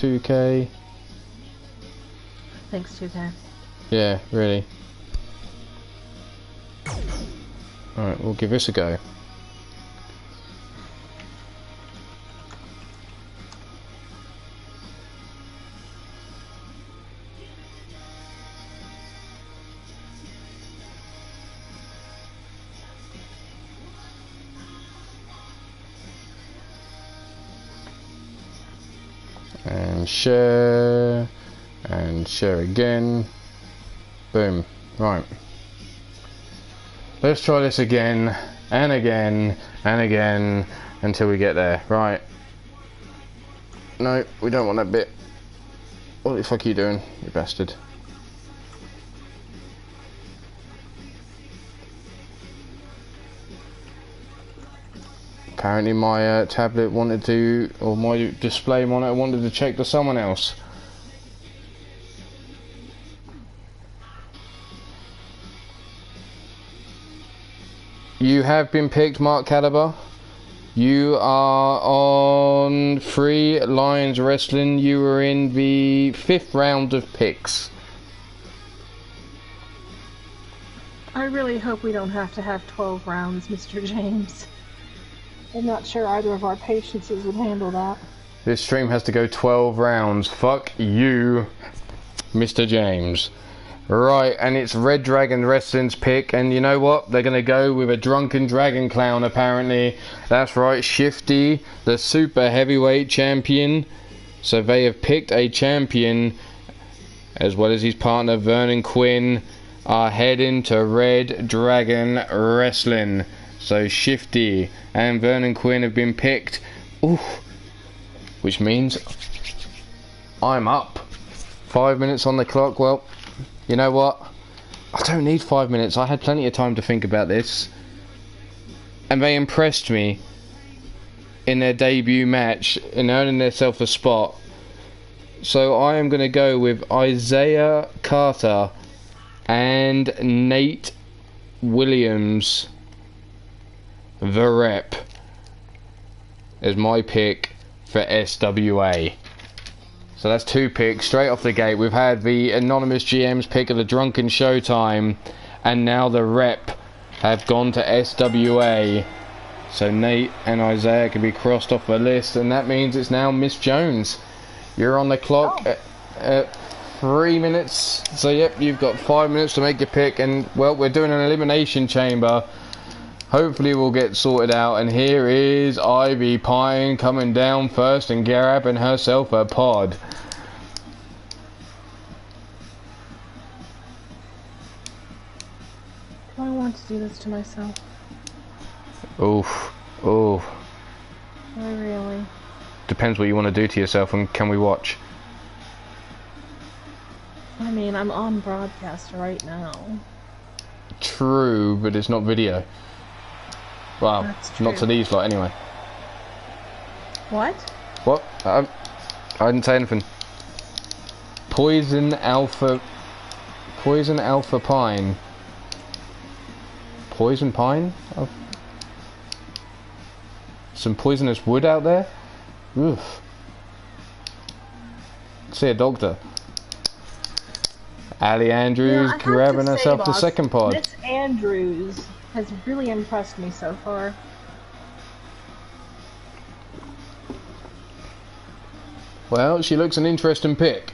2K. Thanks, 2K. Yeah, really. Alright, we'll give this a go. And share again. Boom. Right. Let's try this again and again and again until we get there. Right. No, we don't want that bit. What the fuck are you doing, you bastard? Apparently my tablet wanted to, or my display monitor wanted to check to someone else. You have been picked, Mark Caliber. You are on Free Lions Wrestling. You were in the 5th round of picks. I really hope we don't have to have 12 rounds, Mr. James. I'm not sure either of our patiences would handle that. This stream has to go 12 rounds. Fuck you, Mr. James. Right, and it's Red Dragon Wrestling's pick, and you know what? They're going to go with a drunken dragon clown, apparently. That's right, Shifty, the super heavyweight champion. So they have picked a champion, as well as his partner Vernon Quinn, are heading to Red Dragon Wrestling. So Shifty and Vernon Quinn have been picked. Ooh, which means I'm up. 5 minutes on the clock. Well, you know what? I don't need 5 minutes. I had plenty of time to think about this. And they impressed me in their debut match in earning themselves a spot. So I am going to go with Isaiah Carter and Nate Williams, the Rep, as my pick for SWA. So that's 2 picks straight off the gate. We've had the anonymous GM's pick of the Drunken Showtime, and now the Rep have gone to SWA. So Nate and Isaiah can be crossed off the list, and that means it's now Miss Jones. You're on the clock at 3 minutes. So yep, you've got 5 minutes to make your pick, and well, we're doing an elimination chamber. Hopefully we'll get sorted out, and here is Ivy Pine coming down first and grabbing herself a pod. Do I want to do this to myself? Oof. Oof. I really... Depends what you want to do to yourself, and can we watch? I mean, I'm on broadcast right now. True, but it's not video. Well, not to these lot anyway. What? What? I didn't say anything. Poison Alpha Pine. Poison Pine? Oh. Some poisonous wood out there? Oof. See a doctor. Ali Andrews grabbing herself the second pod. Miss Andrews has really impressed me so far. Well, she looks an interesting pick.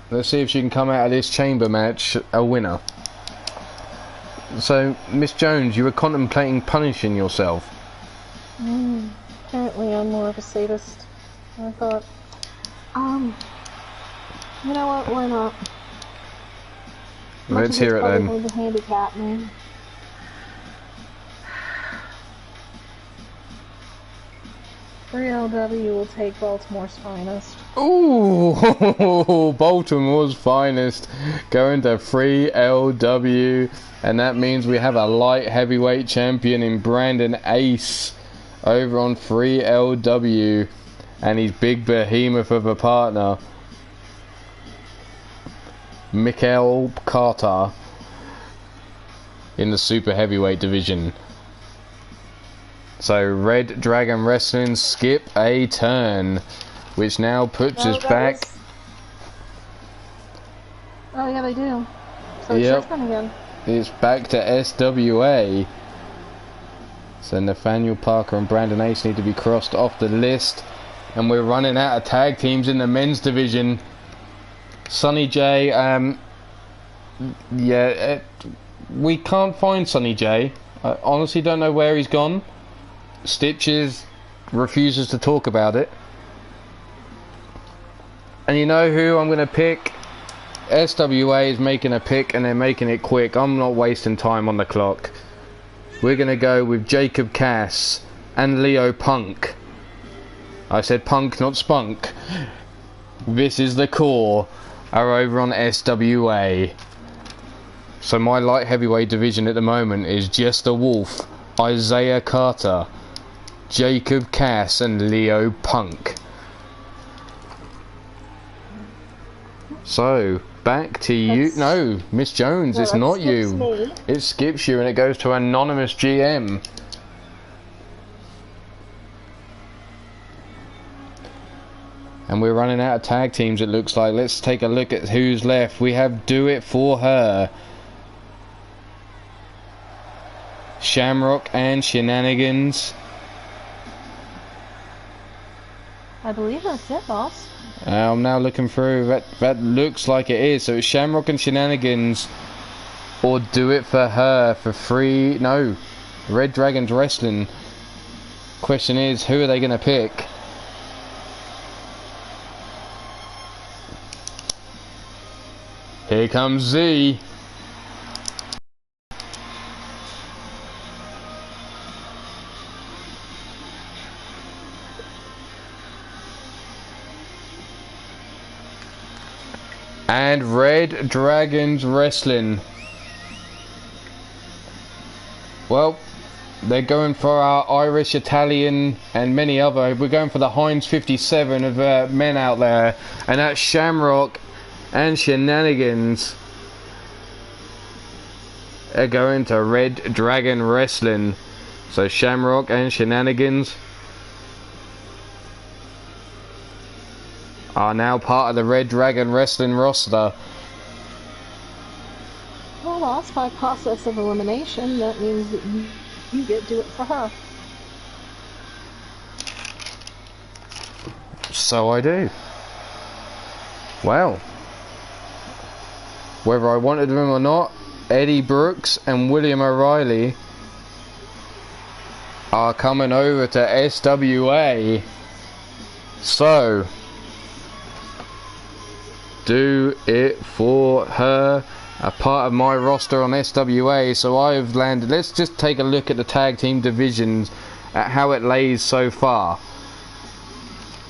Let's see if she can come out of this chamber match a winner. So, Miss Jones, you were contemplating punishing yourself. Apparently I'm more of a sadist. I thought, you know what, why not? Let's hear it then. The handicap, man. LW will take Baltimore's finest. Ooh, Baltimore's finest going to 3LW, and that means we have a light heavyweight champion in Brandon Ace over on 3LW, and his big behemoth of a partner, Mikael Carter, in the super heavyweight division. So Red Dragon Wrestling skip a turn, which now puts us back. Oh yeah, they do. So it's your turn again. It's back to SWA. So Nathaniel Parker and Brandon Ace need to be crossed off the list. And we're running out of tag teams in the men's division. Sonny J, we can't find Sonny J. I honestly don't know where he's gone. Stitches refuses to talk about it. And you know who I'm going to pick? SWA is making a pick and they're making it quick. I'm not wasting time on the clock. We're going to go with Jacob Cass and Leo Punk. I said punk, not spunk. This is the core. Are over on SWA. So my light heavyweight division at the moment is Jester Wolf, Isaiah Carter, Jacob Cass and Leo Punk. So back to you. No, Miss Jones, it's not you. Me. It skips you and it goes to anonymous GM. And we're running out of tag teams, it looks like. Let's take a look at who's left. We have Do It For Her, Shamrock and Shenanigans. I believe that's it, boss. I'm now looking through. That looks like it is. So it's Shamrock and Shenanigans, or Do It For Her for free. No, Red Dragons Wrestling. Question is, who are they going to pick? Here comes Z. And Red Dragons Wrestling. Well, they're going for our Irish, Italian and many other. We're going for the Heinz 57 of men out there. And that's Shamrock and Shenanigans are going to Red Dragon Wrestling. So Shamrock and Shenanigans are now part of the Red Dragon Wrestling roster. Well, boss, by process of elimination, that means that you get Do It For Her. So I do. Well, whether I wanted them or not, Eddie Brooks and William O'Reilly are coming over to SWA. So, Do It For Her, a part of my roster on SWA. So I've landed. Let's just take a look at the tag team divisions, at how it lays so far.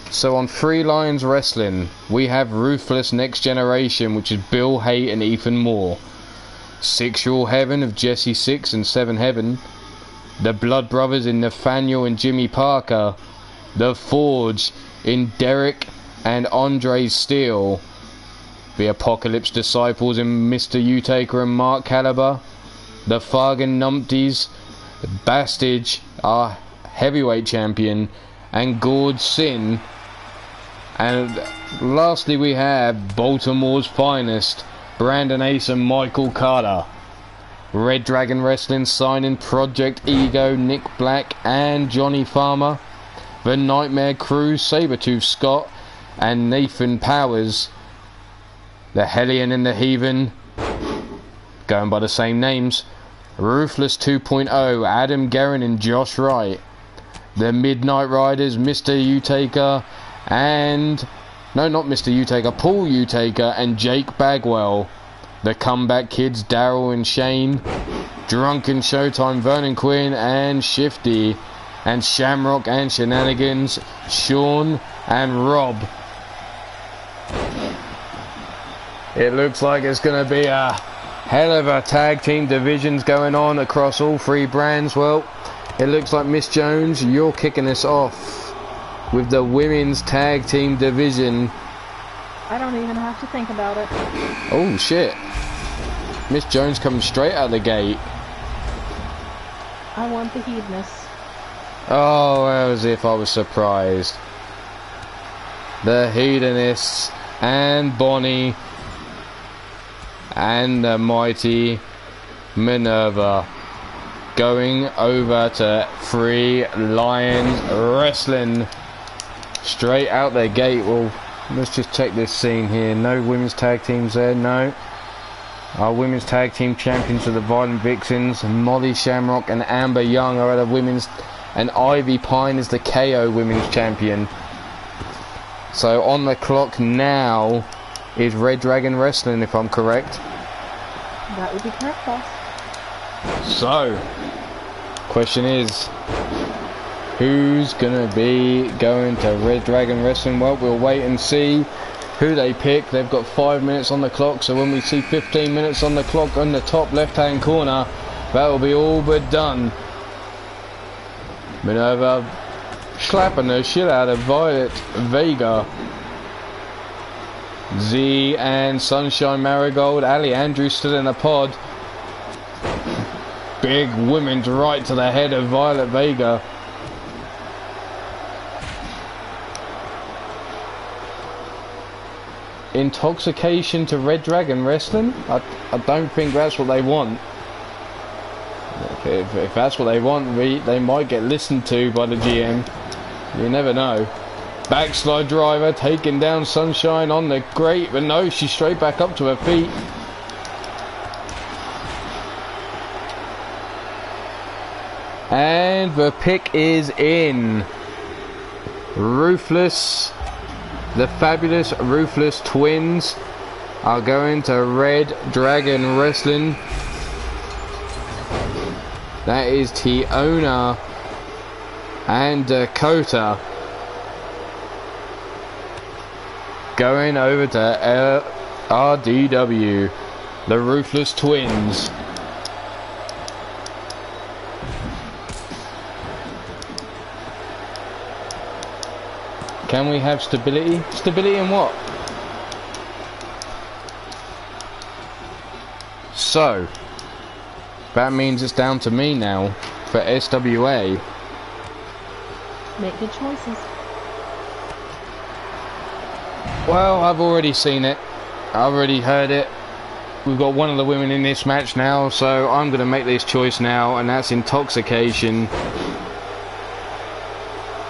So on Three Lions Wrestling, we have Ruthless Next Generation, which is Bill Haight and Ethan Moore. Sexual Heaven of Jesse Six and Seven Heaven. The Blood Brothers in Nathaniel and Jimmy Parker. The Forge in Derek and Andre Steele. The Apocalypse Disciples in Mr. Utaker and Mark Caliber. The Fargan Numpties. Bastage, our heavyweight champion. And Gord Sin. And lastly we have Baltimore's finest, Brandon Ace and Michael Carter. Red Dragon Wrestling signing Project Ego, Nick Black and Johnny Farmer. The Nightmare Crew, Sabretooth Scott and Nathan Powers. The Hellion and the Heathen, going by the same names. Ruthless 2.0, Adam Guerin and Josh Wright. The Midnight Riders, Mr. Utaker and... no, not Mr. Utaker, Paul Utaker and Jake Bagwell. The Comeback Kids, Daryl and Shane. Drunken Showtime, Vernon Quinn and Shifty. And Shamrock and Shenanigans, Sean and Rob. It looks like it's going to be a hell of a tag team divisions going on across all three brands. Well, it looks like Miss Jones, you're kicking us off with the women's tag team division. I don't even have to think about it. Oh shit. Miss Jones coming straight out the gate. I want the Hedonists. Oh, as if I was surprised. The Hedonists and Bonnie and the mighty Minerva going over to Free Lions Wrestling. Straight out their gate. Well, let's just check this scene here. No women's tag teams there, no. Our women's tag team champions are the Violent Vixens. Molly Shamrock and Amber Young are the women's, and Ivy Pine is the KO women's champion. So on the clock now is Red Dragon Wrestling, if I'm correct. That would be correct, boss. So, question is, who's gonna be going to Red Dragon Wrestling? Well, we'll wait and see who they pick. They've got 5 minutes on the clock, so when we see 15 minutes on the clock on the top left hand corner, that will be all but done. Minerva slapping the shit out of Violet Vega. Z and Sunshine Marigold. Ali Andrews still in a pod. Big women's right to the head of Violet Vega. Intoxication to Red Dragon Wrestling? I don't think that's what they want. If that's what they want, they might get listened to by the GM. You never know. Backslide driver taking down Sunshine on the grate, but no, she's straight back up to her feet. And the pick is in. Ruthless, the fabulous Ruthless twins are going to Red Dragon Wrestling. That is Tiona and Dakota going over to RDW, the Ruthless twins. Can we have stability? Stability in what? So, that means it's down to me now for SWA. Make good choices. Well, I've already seen it. I've already heard it. We've got one of the women in this match now, so I'm going to make this choice now, and that's Intoxication.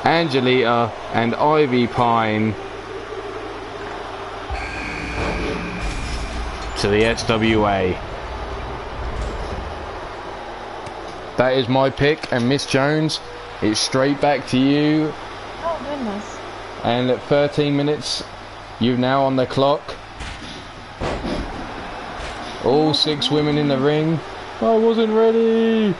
Angelita and Ivy Pine to the SWA. That is my pick, and Miss Jones, it's straight back to you. Oh, goodness. And at 13 minutes, you're now on the clock. All 6 women in the ring. I wasn't ready.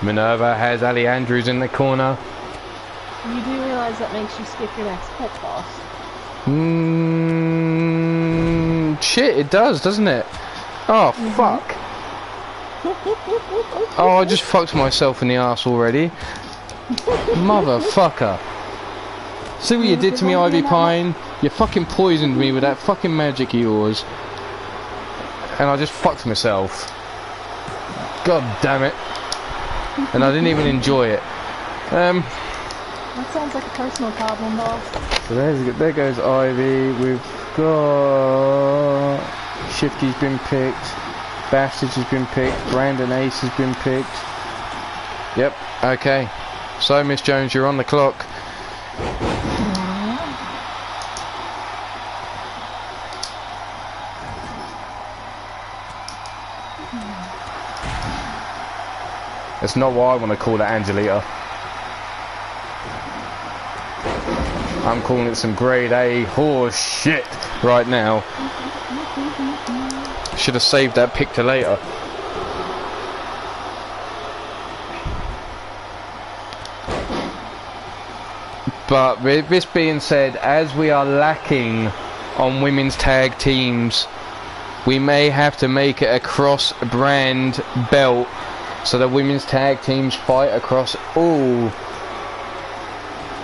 Minerva has Ali Andrews in the corner. You do realize that makes you skip your next pick, boss. Shit, it does, doesn't it? Oh, fuck. Oh, I just fucked myself in the arse already. Motherfucker. See what you did to me, Ivy Pine? You fucking poisoned me with that fucking magic of yours. And I just fucked myself. God damn it. And I didn't even enjoy it. That sounds like a personal problem, boss. So there goes Ivy. We've got Shifty's been picked. Bastard has been picked. Brandon Ace has been picked. Yep. Okay. So Miss Jones, you're on the clock. That's not what I want to call it, Angelita. I'm calling it some grade A horse shit right now. Should have saved that pick to later. But with this being said, as we are lacking on women's tag teams, we may have to make it a cross-brand belt so the women's tag teams fight across all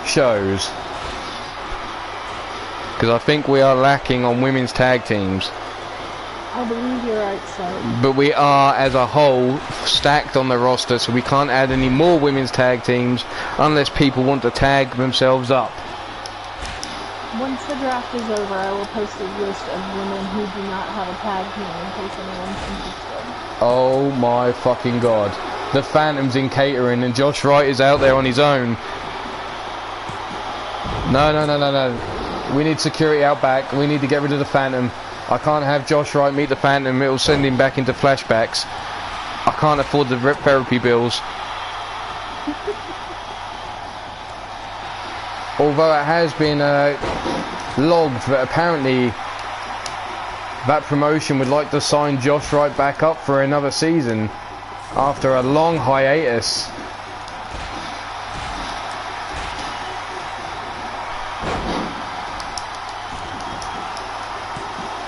shows. Because I think we are lacking on women's tag teams. I believe you're right, sir. But we are, as a whole, stacked on the roster, so we can't add any more women's tag teams unless people want to tag themselves up. Once the draft is over, I will post a list of women who do not have a tag team in case anyone's interested. Oh my fucking god. The Phantom's in catering and Josh Wright is out there on his own. No. We need security out back. We need to get rid of the Phantom. I can't have Josh Wright meet the Phantom. It'll send him back into flashbacks. I can't afford the therapy bills. Although it has been logged that apparently that promotion would like to sign Josh Wright back up for another season after a long hiatus.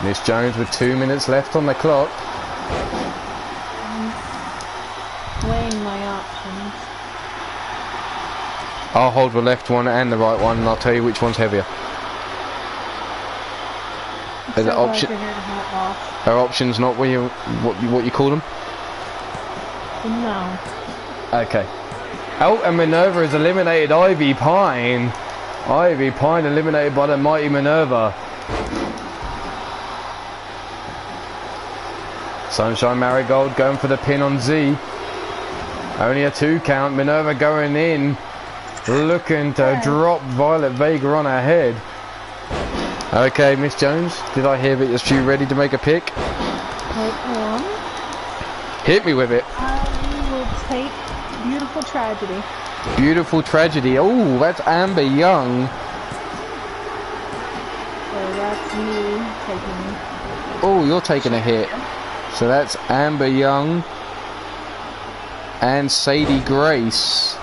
Miss Jones with 2 minutes left on the clock. Weighing my options. I'll hold the left one and the right one and I'll tell you which one's heavier. Are the options not what you call them? No. Okay. Oh, and Minerva has eliminated Ivy Pine. Ivy Pine eliminated by the mighty Minerva. Sunshine Marigold going for the pin on Z. Only a 2 count. Minerva going in. Looking to drop Violet Vega on her head. Okay, Miss Jones, did I hear that you're ready to make a pick? Hold on. Hit me with it. I will take Beautiful Tragedy. Beautiful Tragedy. Oh, that's Amber Young. So that's me taking... Oh, you're taking a hit. So that's Amber Young and Sadie Grace.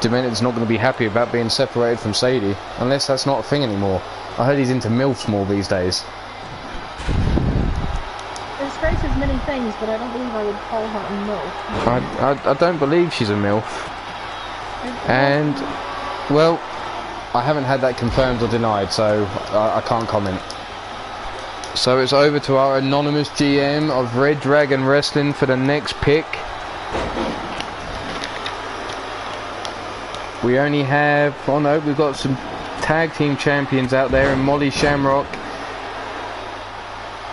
Demented's not going to be happy about being separated from Sadie, unless that's not a thing anymore. I heard he's into MILFs more these days. There's Grace is many things, but I don't believe I would call her a MILF. I don't believe she's a MILF. And, well, I haven't had that confirmed or denied, so I can't comment. So it's over to our anonymous GM of Red Dragon Wrestling for the next pick. We only have, oh no, we've got some tag team champions out there, and Molly Shamrock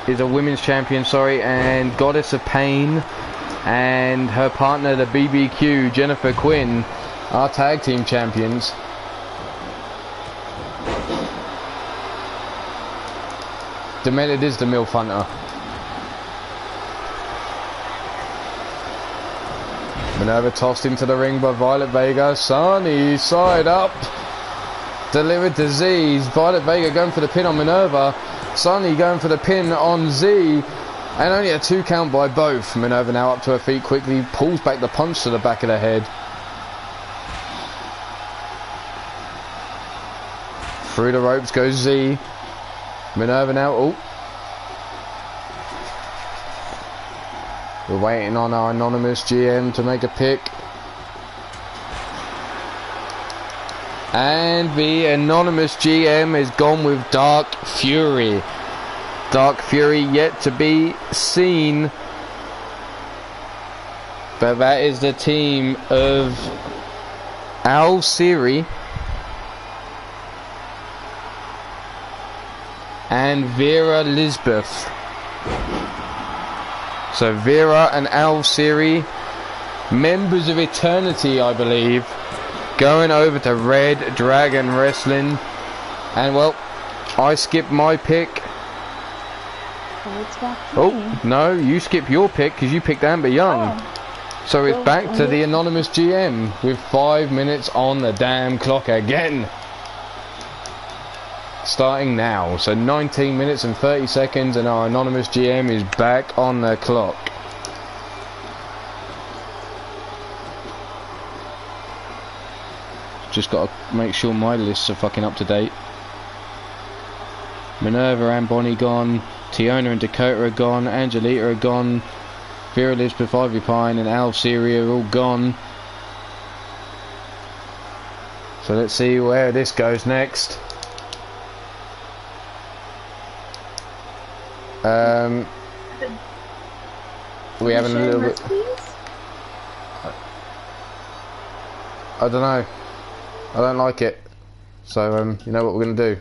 is a women's champion, sorry, and Goddess of Pain and her partner, the BBQ, Jennifer Quinn, are tag team champions. Demented is the MILF Hunter. Minerva tossed into the ring by Violet Vega. Sunny side up. Delivered to Z. Violet Vega going for the pin on Minerva. Sunny going for the pin on Z. And only a 2 count by both. Minerva now up to her feet quickly. Pulls back the punch to the back of the head. Through the ropes goes Z. Minerva now. Oh. We're waiting on our anonymous GM to make a pick. And the anonymous GM is gone with Dark Fury. Dark Fury yet to be seen. But that is the team of Al Siri and Vera Lisbeth. So Vera and Al Siri, members of Eternity, I believe, going over to Red Dragon Wrestling. And well, I skipped my pick. Oh, no, you skip your pick because you picked Amber Young. Oh. So it's back to the anonymous GM with 5 minutes on the damn clock again. Starting now, so 19 minutes and 30 seconds and our anonymous GM is back on the clock. Just got to make sure my lists are fucking up to date. Minerva and Bonnie gone, Tiona and Dakota are gone, Angelita are gone, Vera Elizabeth, Ivy Pine and Al Siri are all gone. So let's see where this goes next. We having a little bit. I don't know. I don't like it. So you know what we're gonna do?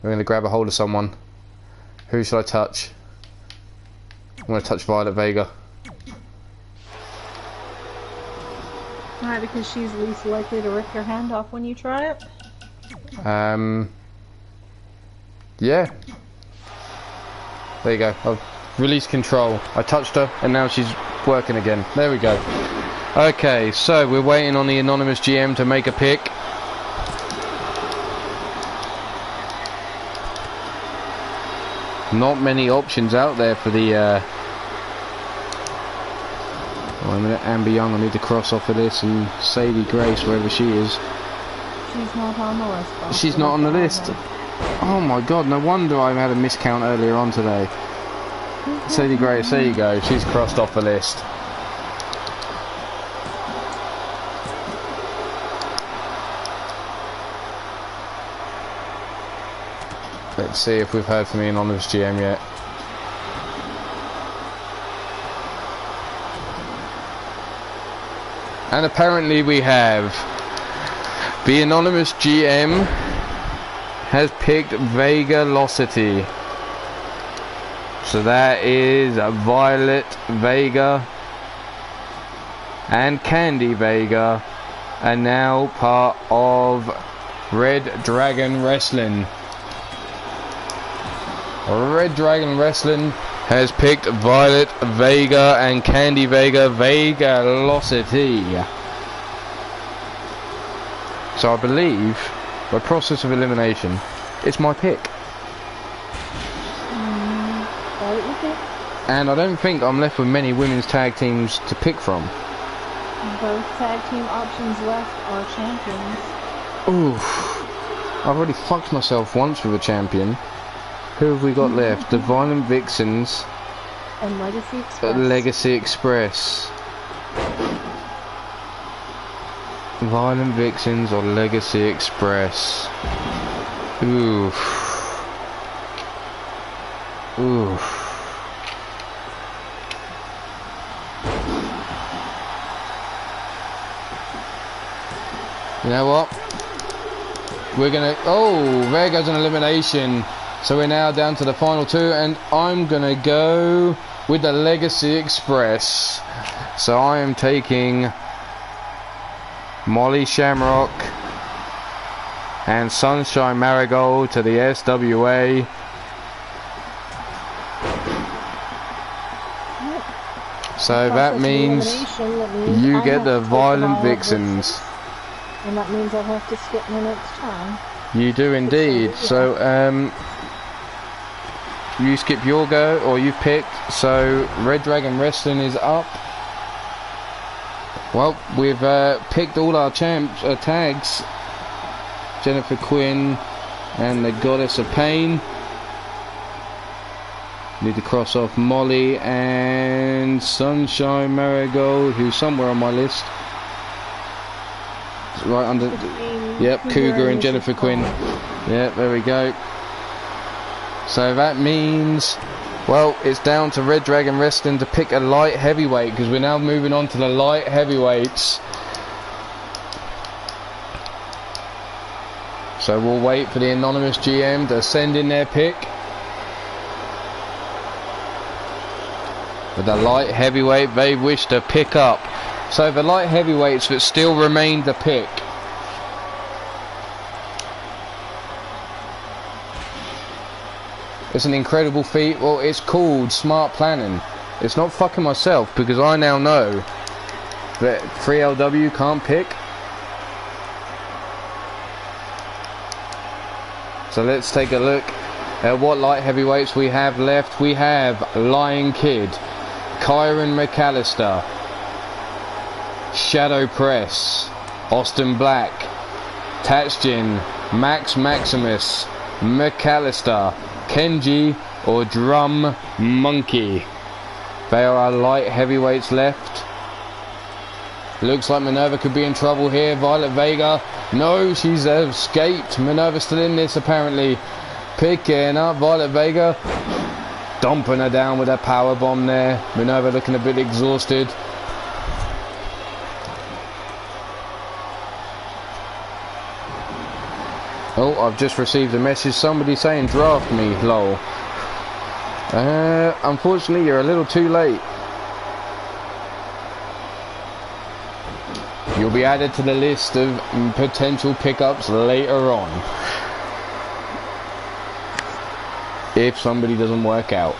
We're gonna grab a hold of someone. Who should I touch? I'm gonna touch Violet Vega. Why? Because she's least likely to rip your hand off when you try it? Yeah. There you go. I've released control. I touched her and now she's working again. There we go. Okay, so we're waiting on the anonymous GM to make a pick. Not many options out there for the Wait a minute, Amber Young, I need to cross off of this, and Sadie Grace, wherever she is. She's not on the list. She's not on the list. Oh my god, no wonder I had a miscount earlier on today. Sadie Grace, there you go, she's crossed off the list. Let's see if we've heard from the anonymous GM yet. And apparently we have. The anonymous GM has picked Vegalocity. So that is Violet Vega and Candy Vega are now part of Red Dragon Wrestling. Red Dragon Wrestling has picked Violet Vega and Candy Vega Vegalocity. So I believe, by process of elimination, it's my pick. And I don't think I'm left with many women's tag teams to pick from. Both tag team options left are champions. Oof. I've already fucked myself once with a champion. Who have we got left? The Violent Vixens and Legacy Express. Legacy Express. Violent Vixens or Legacy Express. Oof. Oof. You know what? We're gonna... Oh, there goes an elimination. So we're now down to the final two, and I'm gonna go with the Legacy Express. So I am taking Molly Shamrock and Sunshine Marigold to the SWA. So that means you get the Violent Vixens. And that means I'll have to skip my next turn. You do indeed. So you skip your go, or you've picked, so Red Dragon Wrestling is up. Well, we've picked all our tags. Jennifer Quinn and the Goddess of Pain. Need to cross off Molly and Sunshine Marigold, who's somewhere on my list. It's right under... Yep, Cougar and Jennifer Quinn. Yep, there we go. So that means, well, it's down to Red Dragon Wrestling to pick a light heavyweight, because we're now moving on to the light heavyweights. So we'll wait for the anonymous GM to send in their pick. With the light heavyweight they wish to pick up. So the light heavyweights that still remain to pick. It's an incredible feat. Well, it's called smart planning. It's not fucking myself, because I now know that 3LW can't pick. So let's take a look at what light heavyweights we have left. We have Lion Kid, Kyron McAllister, Shadow Press, Austin Black, Tatjin, Max Maximus, McAllister, Kenji or Drum Monkey. There are light heavyweights left. Looks like Minerva could be in trouble here. Violet Vega, no, she's escaped. Minerva's still in this apparently. Picking up Violet Vega. stomping her down with a power bomb there. Minerva looking a bit exhausted. Oh, I've just received a message. Somebody saying draft me, lol. Unfortunately, you're a little too late. You'll be added to the list of potential pickups later on. If somebody doesn't work out.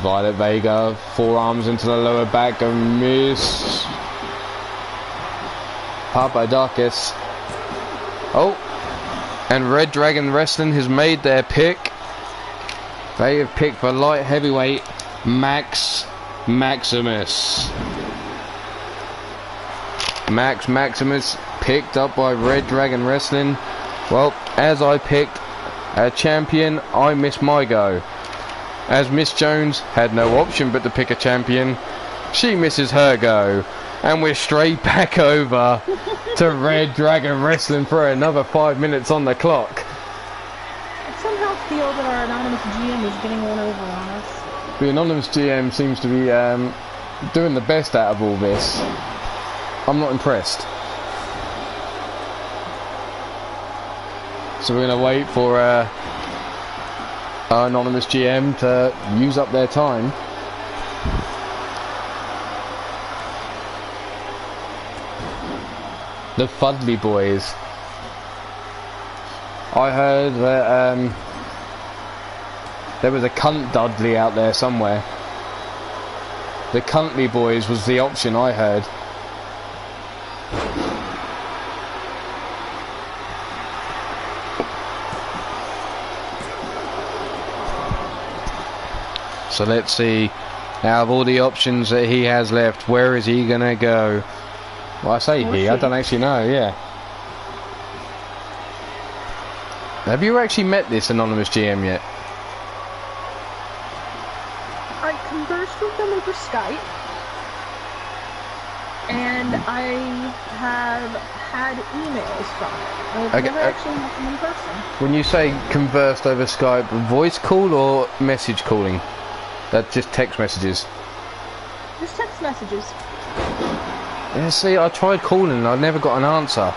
Violet Vega, forearms into the lower back and miss. Papadakis. Oh, and Red Dragon Wrestling has made their pick. They have picked for light heavyweight Maximus. Maximus picked up by Red Dragon Wrestling. Well, as I picked a champion, I missed my go. As Miss Jones had no option but to pick a champion, she misses her go. And we're straight back over to Red Dragon Wrestling for another 5 minutes on the clock. I somehow feel that our anonymous GM is getting one over on us. The anonymous GM seems to be doing the best out of all this. I'm not impressed. So we're going to wait for our anonymous GM to use up their time. The Fudley Boys. I heard that there was a cunt Dudley out there somewhere. The Cuntley Boys was the option I heard. So let's see, out of all the options that he has left, where is he gonna go? Well, I say he, I don't actually know, yeah. Have you actually met this anonymous GM yet? I conversed with them over Skype, and I have had emails from it. I've never actually met them in person. When you say conversed over Skype, voice call or message calling? That's just text messages. Just text messages. Yeah, see, I tried calling and I never got an answer.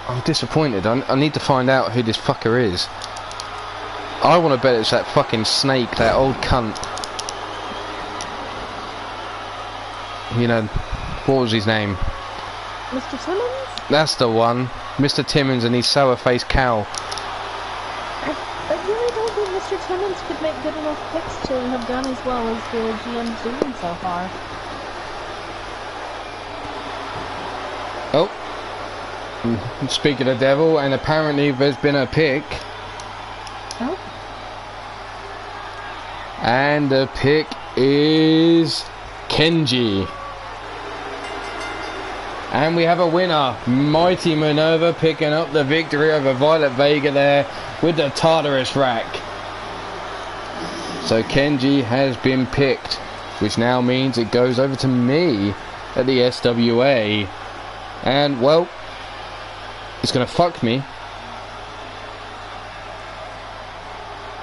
I'm disappointed. I need to find out who this fucker is. I want to bet it's that fucking snake, that old cunt. You know, what was his name? Mr. Timmons? That's the one. Mr. Timmons and his sour-faced cow. I really don't think Mr. Timmons could make good enough picks to have done as well as the GM's doing so far. Oh. Speak of the devil, and apparently there's been a pick. Oh. And the pick is Kenji. And we have a winner. Mighty Minerva picking up the victory over Violet Vega there with the Tartarus rack. So Kenji has been picked, which now means it goes over to me at the SWA. And, well, it's going to fuck me.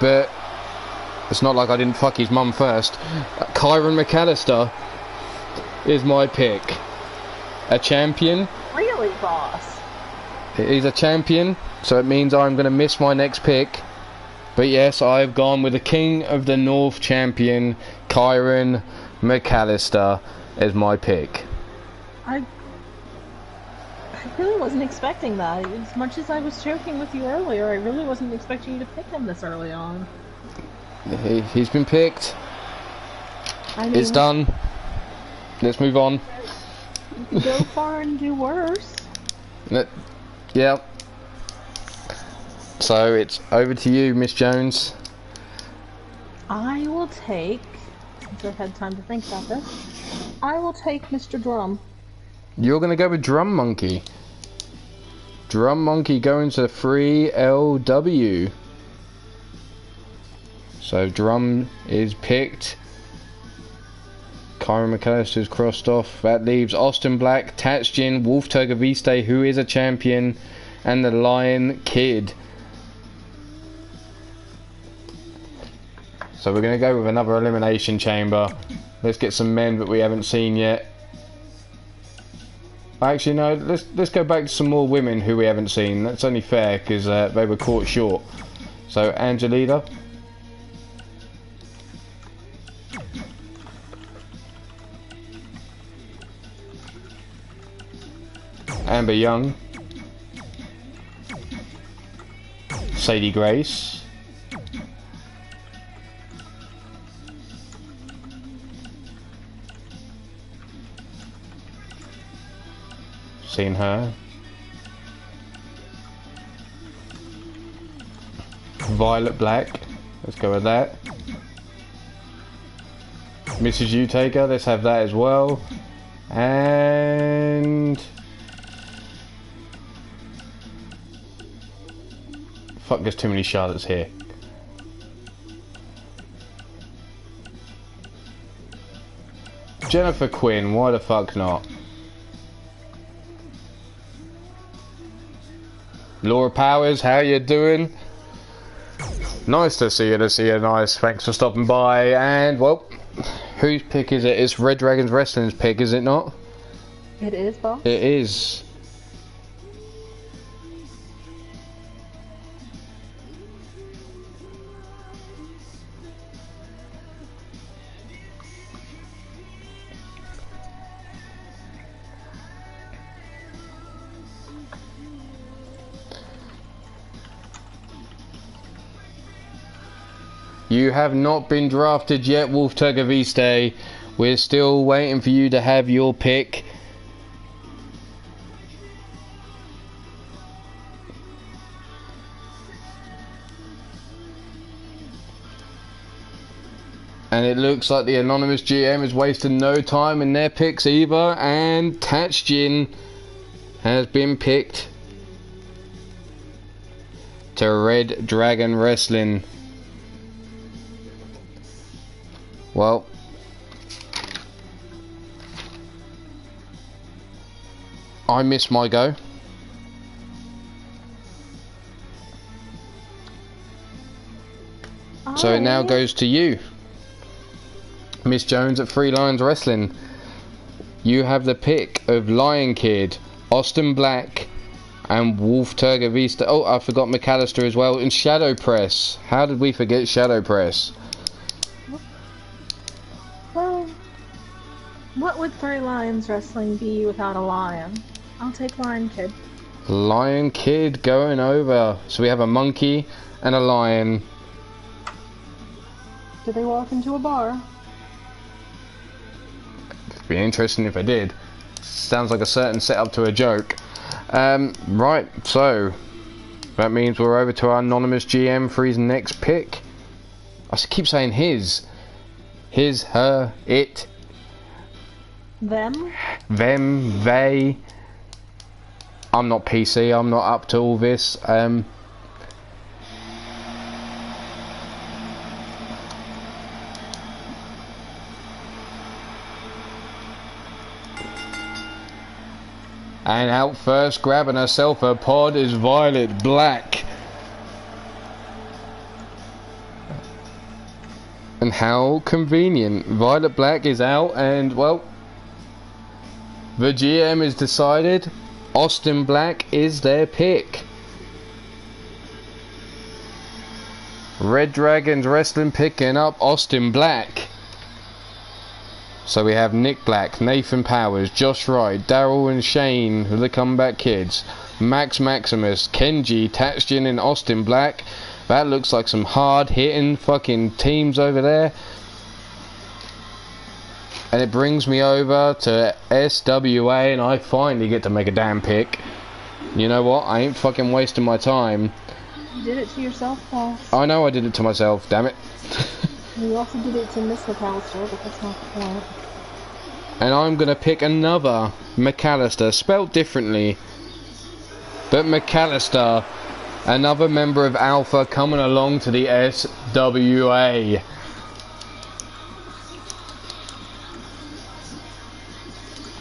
But it's not like I didn't fuck his mum first. Kyron McAllister is my pick. A champion. Really, boss? He's a champion, so it means I'm going to miss my next pick. But yes, I've gone with the King of the North champion, Kyron McAllister, as my pick. I really wasn't expecting that. As much as I was joking with you earlier, I really wasn't expecting you to pick him this early on. He's been picked. I mean, it's done. Let's move on. You could go far and do worse. Yeah. So it's over to you, Miss Jones. I will take, since I've had time to think about this, I will take Mr. Drum. You're going to go with Drum Monkey. Drum Monkey going to 3LW. So Drum is picked. Tyron McAllister's crossed off. That leaves Austin Black, Tatjin, Wolf Turgaviste, who is a champion, and the Lion Kid. So we're going to go with another elimination chamber. Let's get some men that we haven't seen yet. Actually, no, let's go back to some more women who we haven't seen. That's only fair, because they were caught short. So, Angelina. Amber Young. Sadie Grace. Seen her. Violet Black. Let's go with that. Mrs. U-Taker. Let's have that as well. And... fuck, there's too many Charlottes here. Jennifer Quinn. Why the fuck not? Laura Powers, how you doing? Nice to see you, nice. Thanks for stopping by. And, well, whose pick is it? It's Red Dragons Wrestling's pick, is it not? It is, boss. It is. You have not been drafted yet, Wolf Turgaviste. We're still waiting for you to have your pick. And it looks like the anonymous GM is wasting no time in their picks either. And Tatjin has been picked to Red Dragon Wrestling. Well, I missed my go. So it now goes to you, Miss Jones at Three Lions Wrestling. You have the pick of Lion Kid, Austin Black, and Wolf Turgaviste. Oh, I forgot McAllister as well. And Shadow Press. How did we forget Shadow Press? Well, what would Three Lions Wrestling be without a lion? I'll take Lion Kid. Lion Kid going over. So we have a monkey and a lion. Did they walk into a bar? It'd be interesting if they did. Sounds like a certain setup to a joke. Right, so that means we're over to our anonymous GM for his next pick. I keep saying his. His, her, it. Them? Them, they. I'm not PC, I'm not up to all this. And out first, grabbing herself a pod, is Violet Black. And how convenient. Violet Black is out, and well, the GM is decided. Austin Black is their pick. Red Dragons Wrestling picking up Austin Black. So we have Nick Black, Nathan Powers, Josh Wright, Daryl and Shane, who are the Comeback Kids, Max Maximus, Kenji, Tatjin and Austin Black. That looks like some hard-hitting fucking teams over there. And it brings me over to SWA, and I finally get to make a damn pick. You know what? I ain't fucking wasting my time. You did it to yourself, Paul. I know I did it to myself, damn it. You also did it to Miss McAllister, but that's not the point. And I'm going to pick another McAllister, spelled differently. But McAllister, another member of Alpha coming along to the SWA.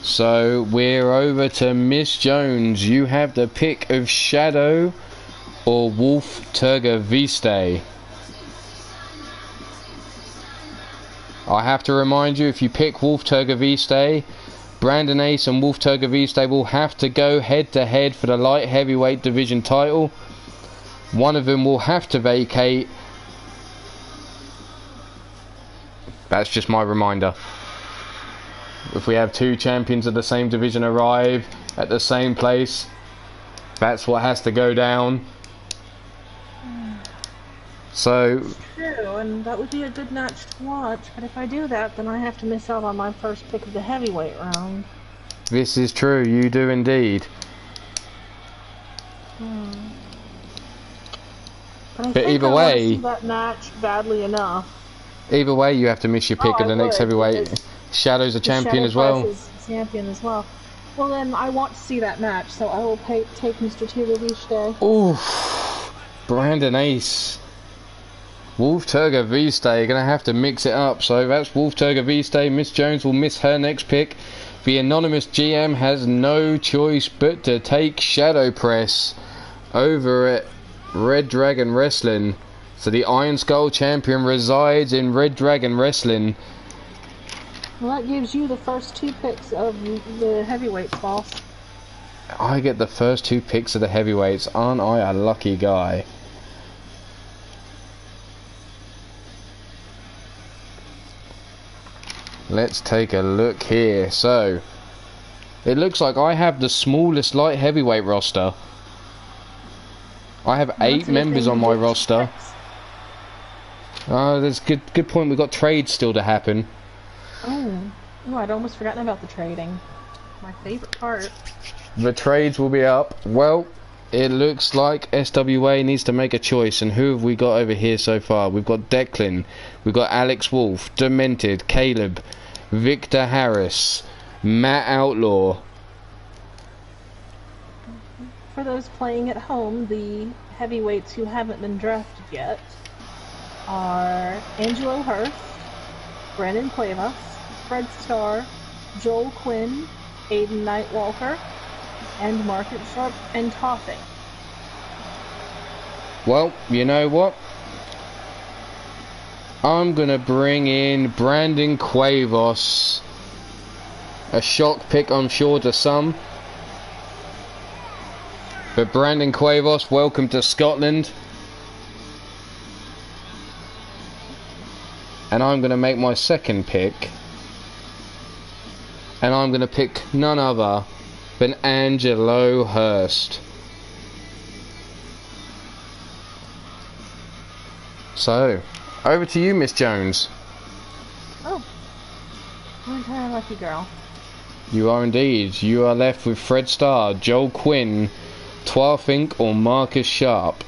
So we're over to Miss Jones. You have the pick of Shadow or Wolf Turgaviste. I have to remind you, if you pick Wolf Turgaviste, Brandon Ace and Wolf Turgaviste will have to go head to head for the light heavyweight division title. One of them will have to vacate. That's just my reminder. If we have two champions of the same division arrive at the same place, that's what has to go down. So true, and that would be a good match to watch, but if I do that, then I have to miss out on my first pick of the heavyweight round. this is true, you do indeed. But I But think either I want to way, see that match badly enough. either way, you have to miss your pick of the next heavyweight. Shadow's a champion as well. Is champion as well. Well, then I want to see that match, so I will take Mr. Turgaviste. Ooh, Brandon Ace. Wolf Turgaviste, gonna have to mix it up. So that's Wolf Turgaviste. Miss Jones will miss her next pick. The anonymous GM has no choice but to take Shadow Press over at Red Dragon Wrestling. So the Iron Skull champion resides in Red Dragon Wrestling. Well, that gives you the first two picks of the heavyweights, boss. I get the first two picks of the heavyweights. Aren't I a lucky guy? Let's take a look here. So, it looks like I have the smallest light heavyweight roster. I have 8 members on my roster. Oh, that's good point. We've got trades still to happen. Oh, I'd almost forgotten about the trading. My favorite part. The trades will be up. Well, it looks like SWA needs to make a choice. And who have we got over here so far? We've got Declan. We've got Alex Wolf, Demented, Caleb, Victor Harris, Matt Outlaw. For those playing at home, the heavyweights who haven't been drafted yet are Angelo Hurst, Brandon Cuevas, Fred Starr, Joel Quinn, Aiden Nightwalker, and Market Sharp and Toffing. Well, you know what? I'm gonna bring in Brandon Cuevas. A shock pick, I'm sure, to some. But Brandon Cuevas, welcome to Scotland. And I'm gonna make my second pick. And I'm gonna pick none other than Angelo Hurst. So, over to you, Miss Jones. Oh, I'm a lucky girl. You are indeed. You are left with Fred Starr, Joel Quinn, Twarfink or Marcus Sharp.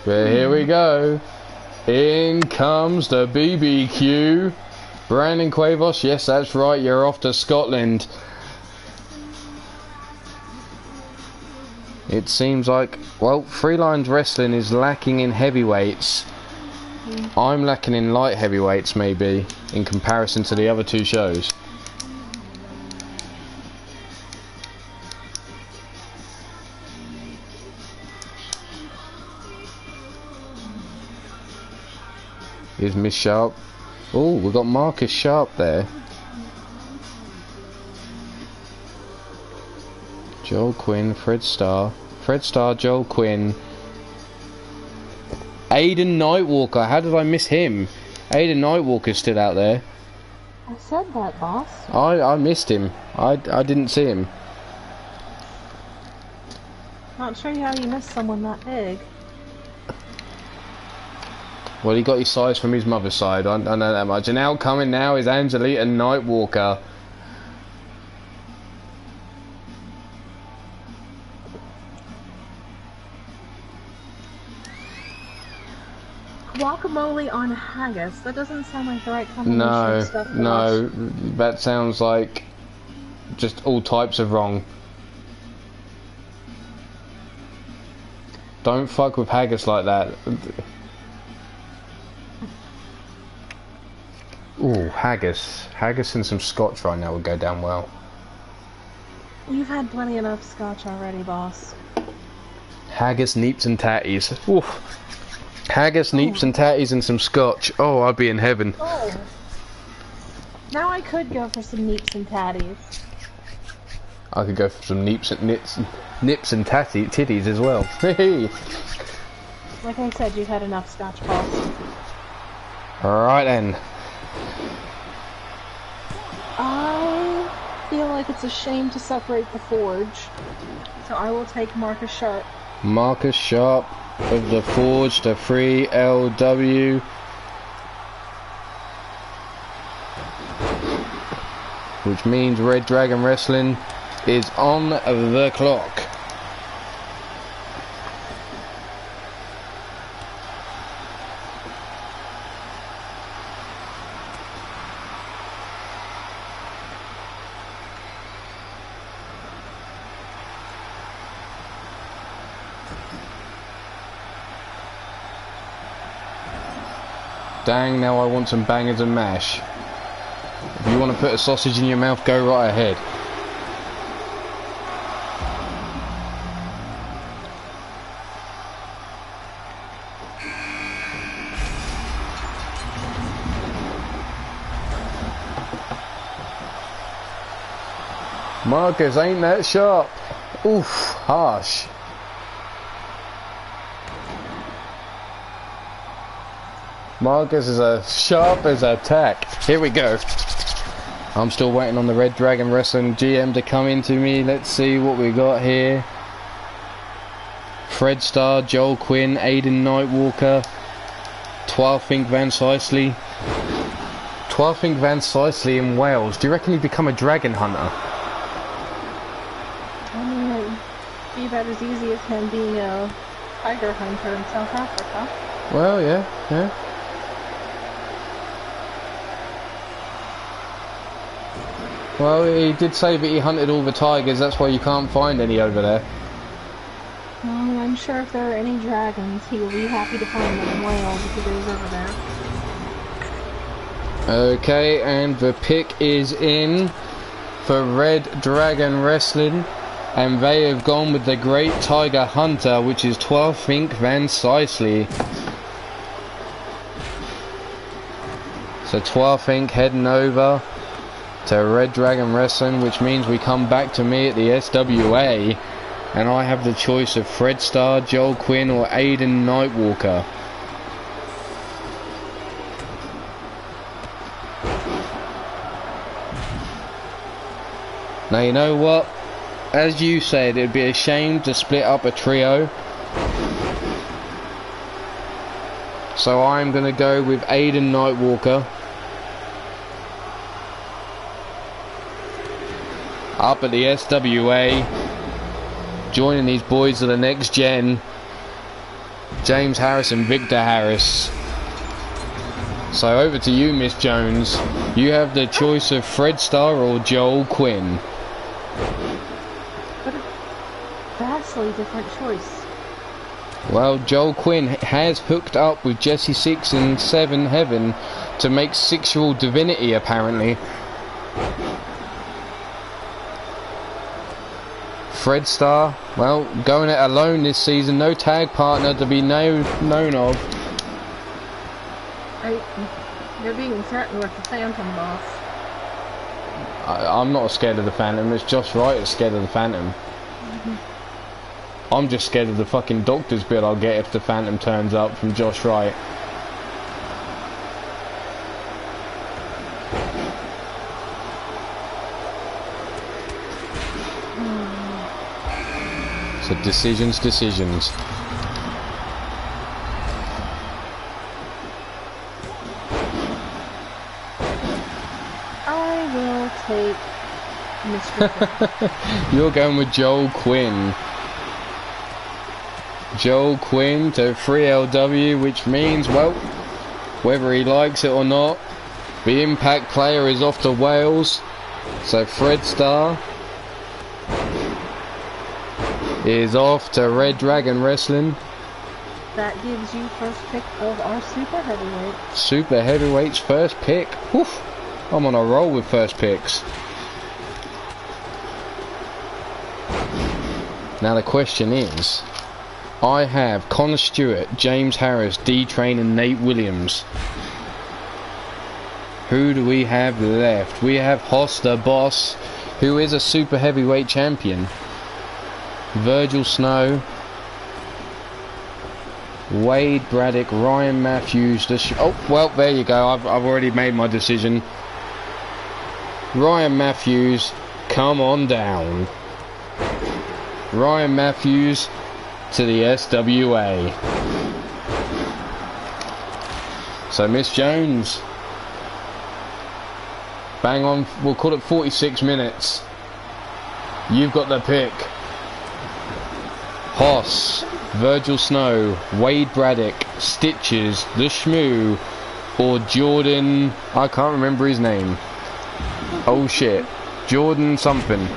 But here we go. In comes the BBQ. Brandon Cuevas, yes, that's right, you're off to Scotland. It seems like, well, Freelines Wrestling is lacking in heavyweights. I'm lacking in light heavyweights, maybe, in comparison to the other two shows. Here's Miss Sharp. Oh, we've got Marcus Sharp there. Joel Quinn, Fred Starr, Joel Quinn. Aiden Nightwalker, how did I miss him? Aiden Nightwalker's still out there. I said that, boss. I missed him. I didn't see him. Not sure how you missed someone that big. Well, he got his size from his mother's side, I know that much. And out coming now is Angelita Nightwalker. Guacamole on haggis. That doesn't sound like the right combination of stuff. No, that sounds like just all types of wrong. Don't fuck with haggis like that. Ooh, haggis. Haggis and some scotch right now would go down well. You've had plenty enough scotch already, boss. Haggis, neeps and tatties. Ooh. Haggis, neeps and tatties and some scotch. Oh, I'd be in heaven. Oh. Now I could go for some neeps and tatties. I could go for some nips and titties as well. Like I said, you've had enough scotch, boss. Alright then. I feel like it's a shame to separate the forge, so I will take Marcus Sharp. Marcus Sharp of the Forge to 3LW. Which means Red Dragon Wrestling is on the clock. Dang, now I want some bangers and mash. If you want to put a sausage in your mouth, go right ahead. Marcus, ain't that sharp? Oof, harsh. Marcus is as sharp as a tack. Here we go. I'm still waiting on the Red Dragon Wrestling GM to come into me. Let's see what we got here. Fred Starr, Joel Quinn, Aidan Nightwalker, Twelfink Van Sysley. Twelfink Van Sysley in Wales. Do you reckon he'd become a dragon hunter? I mean, it'd be about as easy as him being a tiger hunter in South Africa. Well, yeah, yeah. Well, he did say that he hunted all the tigers, that's why you can't find any over there. Well, I'm sure if there are any dragons, he will be happy to find them in Wales if he goes over there. Okay, and the pick is in for Red Dragon Wrestling, and they have gone with the Great Tiger Hunter, which is Twelfink Van Sysley. So Twelfink heading over to Red Dragon Wrestling, which means we come back to me at the SWA, and I have the choice of Fred Starr, Joel Quinn or Aidan Nightwalker. Now you know what, as you said, it'd be a shame to split up a trio, so I'm going to go with Aidan Nightwalker. Up at the SWA, joining these boys of the next gen, James Harris and Victor Harris. So over to you, Miss Jones. You have the choice of Fred Starr or Joel Quinn. What a vastly different choice. Well, Joel Quinn has hooked up with Jesse 6 and 7 Heaven to make sexual divinity, apparently. Fred Starr, well, going it alone this season, no tag partner to be known of. You're being threatened with the Phantom, boss. I'm not scared of the Phantom, it's Josh Wright that's scared of the Phantom. I'm just scared of the fucking doctor's bill I'll get if the Phantom turns up from Josh Wright. So decisions. I will take Mr. Quinn. You're going with Joel Quinn. Joel Quinn to 3LW, which means, well, whether he likes it or not, the Impact player is off to Wales. So Fred Starr is off to Red Dragon Wrestling. That gives you first pick of our super heavyweight. Super heavyweight's first pick. Woof. I'm on a roll with first picks. Now the question is, I have Connor Stewart, James Harris, D-Train and Nate Williams. Who do we have left? We have Hoss the Boss, who is a super heavyweight champion. Virgil Snow, Wade Braddock, Ryan Matthews. Oh, well, there you go. I've already made my decision. Ryan Matthews, come on down. Ryan Matthews to the SWA. So Miss Jones, bang on, we'll call it 46 minutes. You've got the pick. Hoss, Virgil Snow, Wade Braddock, Stitches, The Shmoo, or Jordan, I can't remember his name. Oh shit. Jordan something.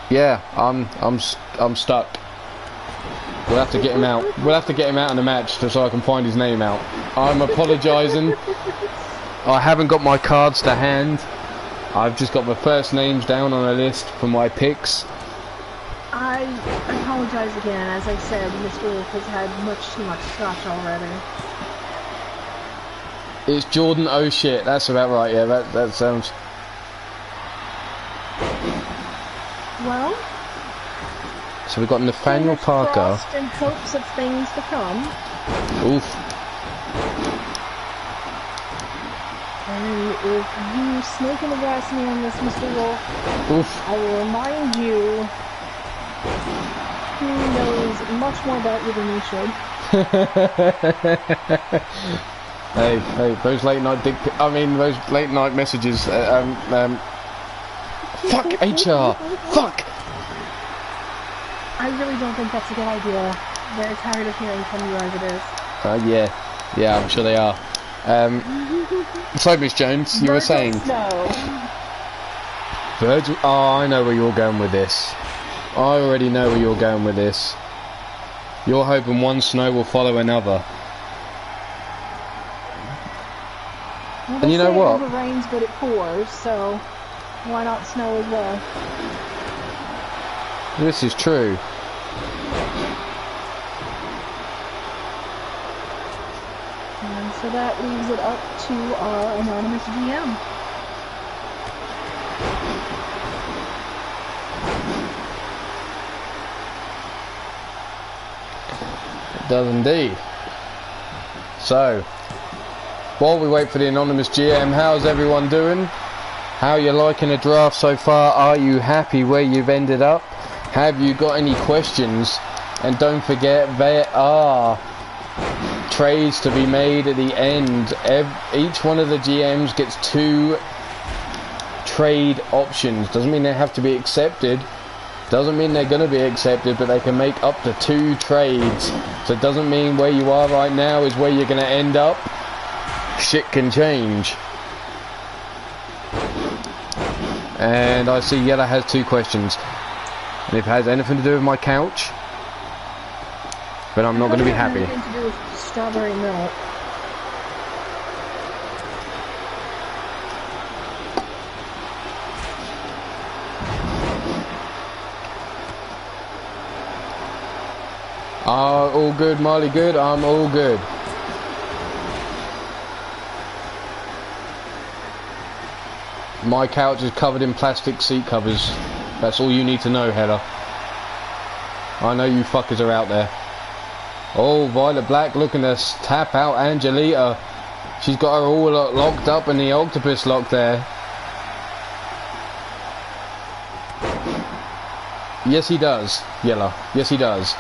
Yeah, I'm stuck. We'll have to get him out. We'll have to get him out in the match just so I can find his name out. I'm apologising. I haven't got my cards to hand. I've just got my first names down on a list for my picks. I apologize again. As I said, Mr. Wolf has had much too much scotch already. It's Jordan. Oh shit, that's about right. Yeah, that sounds. Well. So we've got Nathaniel Parker. In hopes of things to come. Oof. And if you snake in the grass me on this, Mr. Wolf, oof. I will remind you who knows much more about you than you should. Hey, those late night those late night messages. Fuck HR. Fuck. I really don't think that's a good idea. Very tired of hearing from you as it is. Yeah, I'm sure they are. So Miss Jones, you were saying. Virgil. Oh, I know where you're going with this. I already know where you're going with this. You're hoping one snow will follow another. Well, and you know what? It never rains, but it pours, so why not snow as well? This is true. And so that leaves it up to our anonymous GM. It does indeed. So, while we wait for the anonymous GM, how's everyone doing? How are you liking the draft so far? Are you happy where you've ended up? Have you got any questions? And don't forget, there are trades to be made at the end. Each one of the GMs gets 2 trade options. Doesn't mean they have to be accepted. Doesn't mean they're going to be accepted, but they can make up to 2 trades. So it doesn't mean where you are right now is where you're going to end up. Shit can change. And I see Yella has 2 questions. And if it has anything to do with my couch, then I'm not going to be happy. Anything to do with strawberry milk. All good, Marley, good? I'm all good. My couch is covered in plastic seat covers. That's all you need to know, Heather. I know you fuckers are out there. Oh, Violet Black looking to tap out Angelita. She's got her all locked up in the octopus lock there. Yes, he does, Yella. Yes, he does.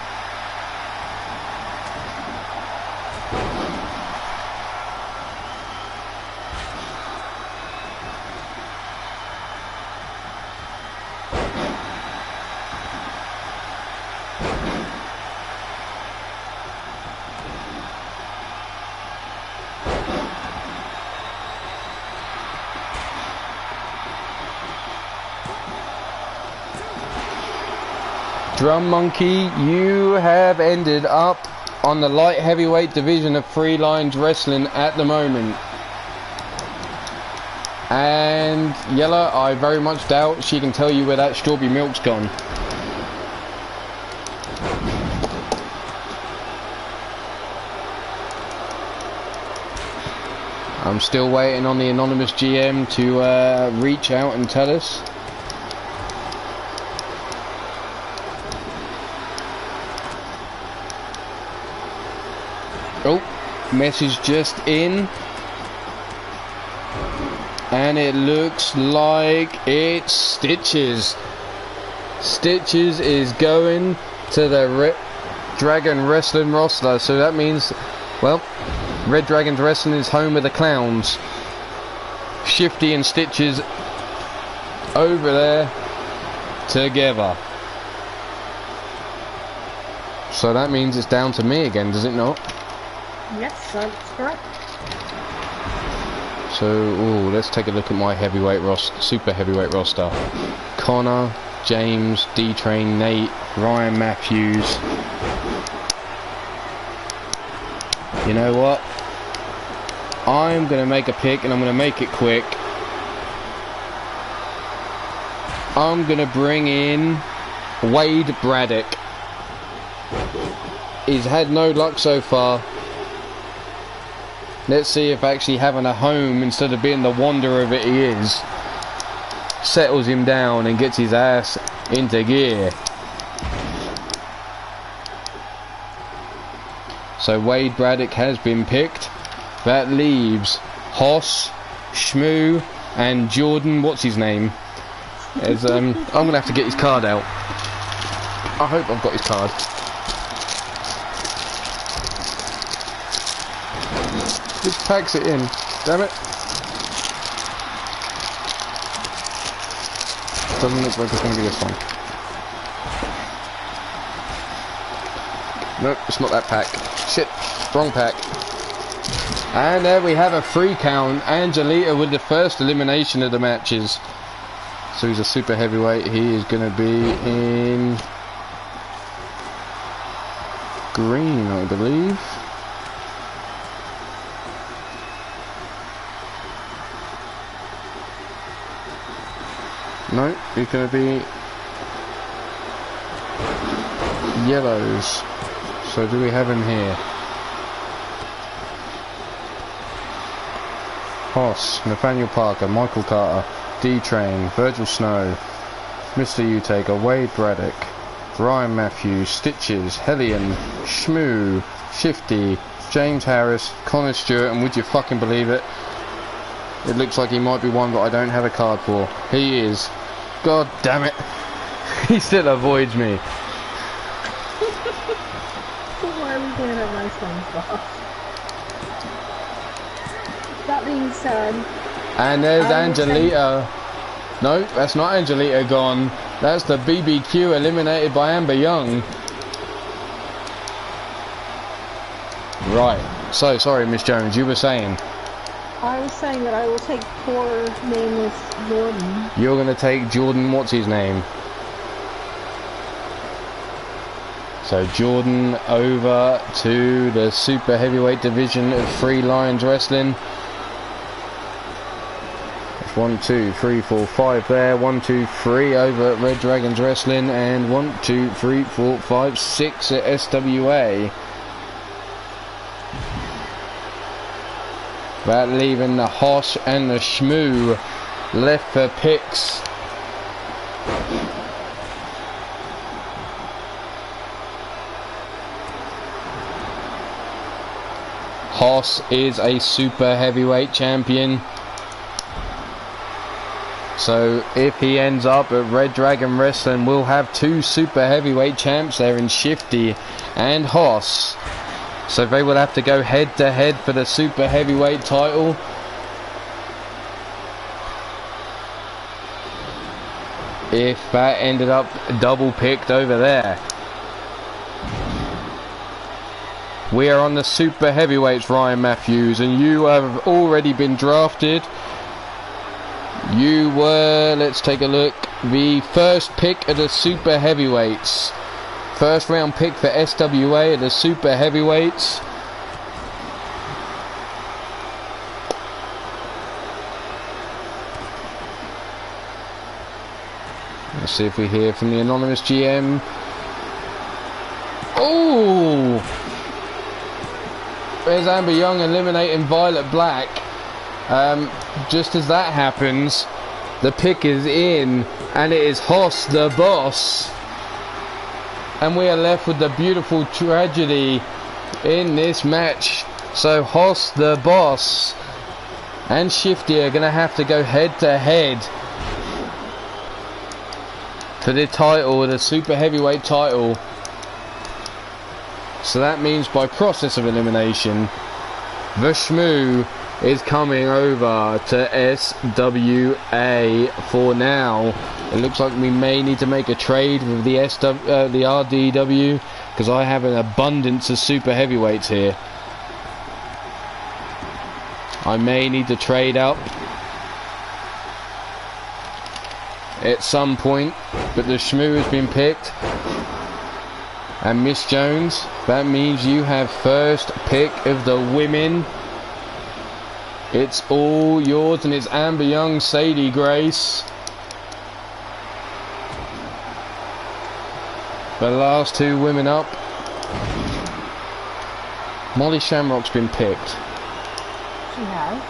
Drum Monkey, you have ended up on the light heavyweight division of Three Lions Wrestling at the moment. And Yella, I very much doubt she can tell you where that strawberry milk's gone. I'm still waiting on the anonymous GM to reach out and tell us. Oh, message just in. And it looks like it's Stitches. Stitches is going to the Red Dragon Wrestling roster. So that means, well, Red Dragon's Wrestling is home of the clowns. Shifty and Stitches over there together. So that means it's down to me again, does it not? Yes, that's correct. So, ooh, let's take a look at my heavyweight roster, super heavyweight roster. Connor, James, D-Train, Nate, Ryan Matthews. You know what? I'm going to make a pick and I'm going to make it quick. I'm going to bring in Wade Braddock. He's had no luck so far. Let's see if actually having a home instead of being the wanderer that he is settles him down and gets his ass into gear. So Wade Braddock has been picked. That leaves Hoss, Shmoo and Jordan, what's his name? As, I'm going to have to get his card out. I hope I've got his card. Just packs it in. Damn it. Doesn't look like it's going to be this one. Nope, it's not that pack. Shit, wrong pack. And there we have a 3 count. Angelita with the first elimination of the matches. So he's a super heavyweight. He is going to be in green, I believe. No, he's going to be yellows. So do we have him here? Hoss, Nathaniel Parker, Michael Carter, D-Train, Virgil Snow, Mr. Utaker, Wade Braddock, Ryan Matthews, Stitches, Hellion, Shmoo, Shifty, James Harris, Connor Stewart, and would you fucking believe it? It looks like he might be one that I don't have a card for. He is. God damn it. He still avoids me. Why are we going at my son's off? That being said... And there's Angelita. No, that's not Angelita gone. That's the BBQ eliminated by Amber Young. Right. So, sorry, Miss Jones, you were saying... I was saying that I will take poor nameless Jordan. You're going to take Jordan, what's his name? So Jordan over to the super heavyweight division of Three Lions Wrestling. That's 1, 2, 3, 4, 5 there. 1, 2, 3 over at Red Dragons Wrestling. And 1, 2, 3, 4, 5, 6 at SWA. That leaving the Hoss and the Shmoo left for picks. Hoss is a super heavyweight champion. So if he ends up at Red Dragon Wrestling, we'll have 2 super heavyweight champs there in Shifty and Hoss. So they will have to go head to head for the super heavyweight title. If that ended up double picked over there. We are on the super heavyweights, Ryan Matthews, and you have already been drafted. You were, let's take a look, the first pick of the super heavyweights. First round pick for SWA at the super heavyweights. Let's see if we hear from the anonymous GM. Oh! There's Amber Young eliminating Violet Black. Just as that happens, the pick is in, and it is Hoss the Boss. And we are left with the beautiful tragedy in this match. So Hoss the Boss and Shifty are going to have to go head to head for the title, the super heavyweight title. So that means by process of elimination, the Shmoo is coming over to SWA for now. It looks like we may need to make a trade with the RDW, because I have an abundance of super heavyweights here. I may need to trade up at some point, but the Shmoo has been picked. And Miss Jones, that means you have first pick of the women. It's all yours, and it's Amber Young, Sadie Grace. The last two women up. Molly Shamrock's been picked. She has.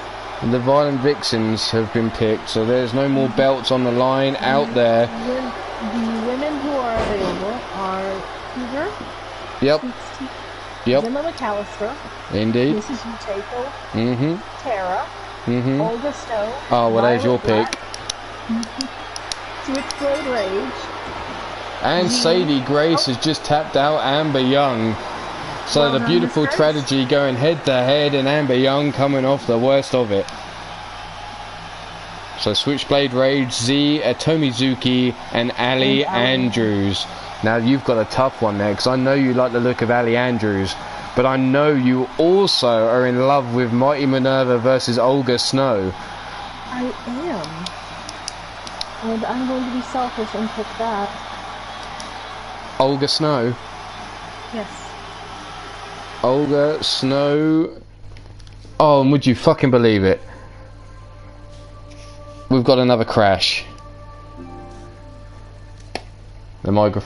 And the Violent Vixens have been picked, so there's no more belts on the line out there. The women who are available are Cougar. Yep. Yep. Emma McAllister. Indeed. Mrs. Utako. Mm-hmm. Tara. Mm-hmm. Olga Snow. Oh, well, there's your Black, pick. Switchblade Rage. And Sadie Grace has just tapped out Amber Young. So Well the done, beautiful Miss Grace. tragedy going head to head, and Amber Young coming off the worst of it. So Switchblade Rage, Z, Tomizuki, and Ali Andrews. Now you've got a tough one there, because I know you like the look of Ali Andrews, but I know you also are in love with Mighty Minerva versus Olga Snow. I am. And I'm going to be selfish and pick that. Olga Snow? Yes. Olga Snow. Oh, and would you fucking believe it? We've got another crash. The microphone.